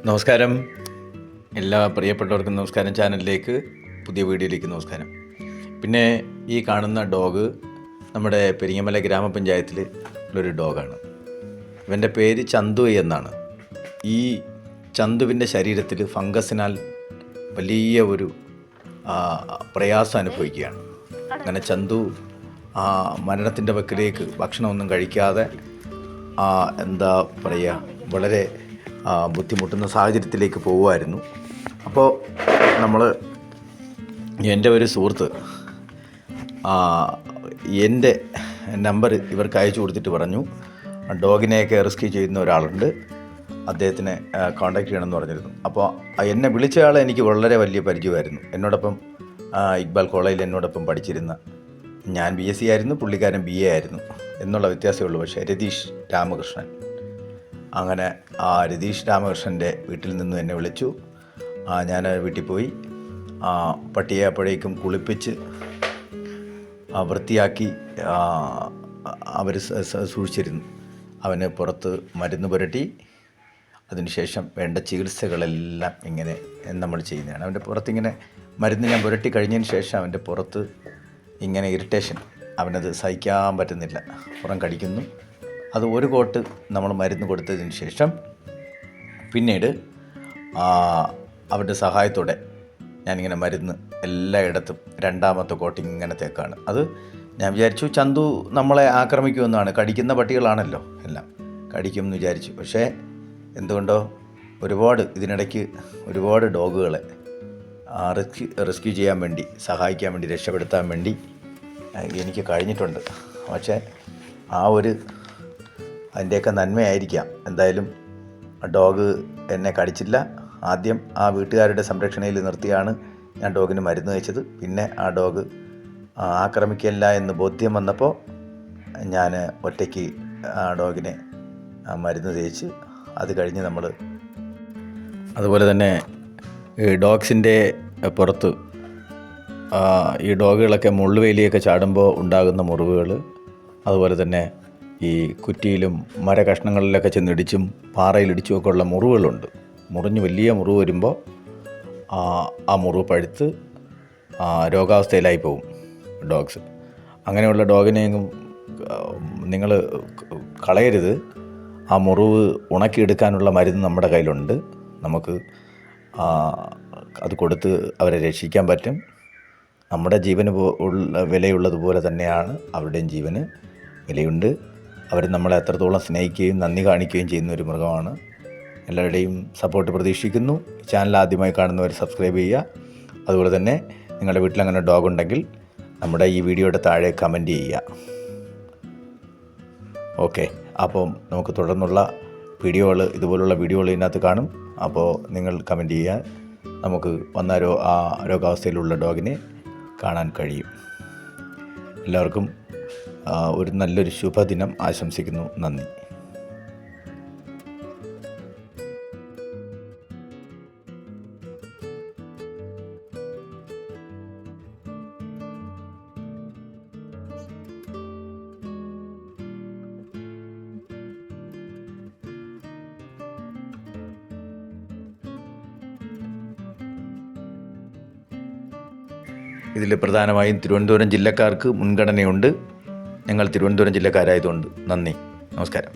നമസ്കാരം, എല്ലാ പ്രിയപ്പെട്ടവർക്കും നമസ്കാരം. ചാനലിലേക്ക് പുതിയ വീഡിയോയിലേക്ക് നമസ്കാരം. പിന്നെ ഈ കാണുന്ന ഡോഗ് നമ്മുടെ പെരിങ്ങമല ഗ്രാമപഞ്ചായത്തിൽ ഉള്ളൊരു ഡോഗാണ്. ഇവൻ്റെ പേര് ചന്തു എന്നാണ്. ഈ ചന്തുവിൻ്റെ ശരീരത്തിൽ ഫംഗസിനാൽ വലിയ ഒരു പ്രയാസം അനുഭവിക്കുകയാണ്. അങ്ങനെ ചന്തു മരണത്തിൻ്റെ വക്കിലേക്ക് ഭക്ഷണമൊന്നും കഴിക്കാതെ എന്താ പറയുക, വളരെ ബുദ്ധിമുട്ടുന്ന സാഹചര്യത്തിലേക്ക് പോകുമായിരുന്നു. അപ്പോൾ എൻ്റെ ഒരു സുഹൃത്ത് എൻ്റെ നമ്പർ ഇവർക്ക് അയച്ചു കൊടുത്തിട്ട് പറഞ്ഞു, ഡോഗിനെയൊക്കെ റെസ്ക്യൂ ചെയ്യുന്ന ഒരാളുണ്ട്, അദ്ദേഹത്തിനെ കോൺടാക്റ്റ് ചെയ്യണമെന്ന് പറഞ്ഞിരുന്നു. അപ്പോൾ എന്നെ വിളിച്ചയാളെ എനിക്ക് വളരെ വലിയ പരിചയമായിരുന്നു. എന്നോടൊപ്പം ഇക്ബാൽ കോളേജിൽ എന്നോടൊപ്പം പഠിച്ചിരുന്ന, ഞാൻ BSc ആയിരുന്നു, പുള്ളിക്കാരൻ BA ആയിരുന്നു എന്നുള്ള വ്യത്യാസമേ ഉള്ളൂ. പക്ഷേ രതീഷ് രാമകൃഷ്ണൻ, അങ്ങനെ രതീഷ് രാമകൃഷ്ണൻ്റെ വീട്ടിൽ നിന്ന് എന്നെ വിളിച്ചു. ഞാൻ വീട്ടിൽ പോയി പട്ടിയെ അപ്പോഴേക്കും കുളിപ്പിച്ച് വൃത്തിയാക്കി അവർ സൂക്ഷിച്ചിരുന്നു. അവന് പുറത്ത് മരുന്ന് പുരട്ടി അതിനുശേഷം വേണ്ട ചികിത്സകളെല്ലാം ഇങ്ങനെ നമ്മൾ ചെയ്യുന്നതാണ്. അവൻ്റെ പുറത്തിങ്ങനെ മരുന്ന് ഞാൻ പുരട്ടി കഴിഞ്ഞതിന് ശേഷം അവൻ്റെ പുറത്ത് ഇങ്ങനെ ഇറിറ്റേഷൻ, അവനത് സഹിക്കാൻ പറ്റുന്നില്ല, പുറം കടിക്കുന്നു. അത് ഒരു കോട്ട് നമ്മൾ മരുന്ന് കൊടുത്തതിന് ശേഷം പിന്നീട് അവരുടെ സഹായത്തോടെ ഞാനിങ്ങനെ മരുന്ന് എല്ലായിടത്തും രണ്ടാമത്തെ കോട്ടിങ് ഇങ്ങനെ തേക്കാണ്. അത് ഞാൻ വിചാരിച്ചു ചന്തു നമ്മളെ ആക്രമിക്കുമെന്നാണ്, കടിക്കുന്ന പട്ടികളാണല്ലോ എല്ലാം, കടിക്കുമെന്ന് വിചാരിച്ചു. പക്ഷേ എന്തുകൊണ്ടോ ഇതിനിടയ്ക്ക് ഒരുപാട് ഡോഗുകളെ റെസ്ക്യൂ ചെയ്യാൻ വേണ്ടി, സഹായിക്കാൻ വേണ്ടി, രക്ഷപ്പെടുത്താൻ വേണ്ടി എനിക്ക് കഴിഞ്ഞിട്ടുണ്ട്. പക്ഷേ അതിൻ്റെയൊക്കെ നന്മയായിരിക്കാം. എന്തായാലും ഡോഗ് എന്നെ കടിച്ചില്ല. ആദ്യം വീട്ടുകാരുടെ സംരക്ഷണയിൽ നിർത്തിയാണ് ഞാൻ ഡോഗിന് മരുന്ന് കഴിച്ചത്. പിന്നെ ഡോഗ് ആക്രമിക്കില്ല എന്ന് ബോധ്യം വന്നപ്പോൾ ഞാൻ ഒറ്റയ്ക്ക് ഡോഗിനെ മരുന്ന് തേച്ച്, അത് കഴിഞ്ഞ് അതുപോലെ തന്നെ ഈ ഡോഗ്സിൻ്റെ പുറത്ത് ഈ ഡോഗുകളൊക്കെ മുള്ളുവേലിയൊക്കെ ചാടുമ്പോൾ ഉണ്ടാകുന്ന മുറിവുകൾ, അതുപോലെ തന്നെ ഈ കുറ്റിയിലും മരകഷ്ണങ്ങളിലൊക്കെ ചെന്നിടിച്ചും പാറയിലിടിച്ചും ഒക്കെ ഉള്ള മുറിവുകളുണ്ട്. മുറിഞ്ഞ് വലിയ മുറിവ് വരുമ്പോൾ ആ മുറിവ് പഴുത്ത് രോഗാവസ്ഥയിലായി പോകും ഡോഗ്സ്. അങ്ങനെയുള്ള ഡോഗിനെയും നിങ്ങൾ കളയരുത്. ആ മുറിവ് ഉണക്കിയെടുക്കാനുള്ള മരുന്ന് നമ്മുടെ കയ്യിലുണ്ട്. നമുക്ക് അത് കൊടുത്ത് അവരെ രക്ഷിക്കാൻ പറ്റും. നമ്മുടെ ജീവന് വിലയുള്ളതുപോലെ തന്നെയാണ് അവരുടെയും ജീവന് വിലയുണ്ട്. അവർ നമ്മളെ എത്രത്തോളം സ്നേഹിക്കുകയും നന്ദി കാണിക്കുകയും ചെയ്യുന്ന ഒരു മൃഗമാണ്. എല്ലാവരുടെയും സപ്പോർട്ട് പ്രതീക്ഷിക്കുന്നു. ചാനൽ ആദ്യമായി കാണുന്നവർ സബ്സ്ക്രൈബ് ചെയ്യുക. അതുപോലെ തന്നെ നിങ്ങളുടെ വീട്ടിലങ്ങനെ ഡോഗ് ഉണ്ടെങ്കിൽ നമ്മുടെ ഈ വീഡിയോയുടെ താഴെ കമൻറ്റ് ചെയ്യുക. ഓക്കെ, അപ്പം നമുക്ക് തുടർന്നുള്ള ഇതുപോലുള്ള വീഡിയോകൾ ഇതിനകത്ത് കാണും. അപ്പോൾ നിങ്ങൾ കമൻറ്റ് ചെയ്യുക. നമുക്ക് വന്ന രോഗാവസ്ഥയിലുള്ള ഡോഗിനെ കാണാൻ കഴിയും. എല്ലാവർക്കും ഒരു നല്ലൊരു ശുഭദിനം ആശംസിക്കുന്നു. നന്ദി. ഇതിൽ പ്രധാനമായും തിരുവനന്തപുരം ജില്ലക്കാർക്ക് മുൻഗണനയുണ്ട്. ഞങ്ങൾ തിരുവനന്തപുരം ജില്ലക്കാരായതുകൊണ്ട് നന്ദി, നമസ്കാരം.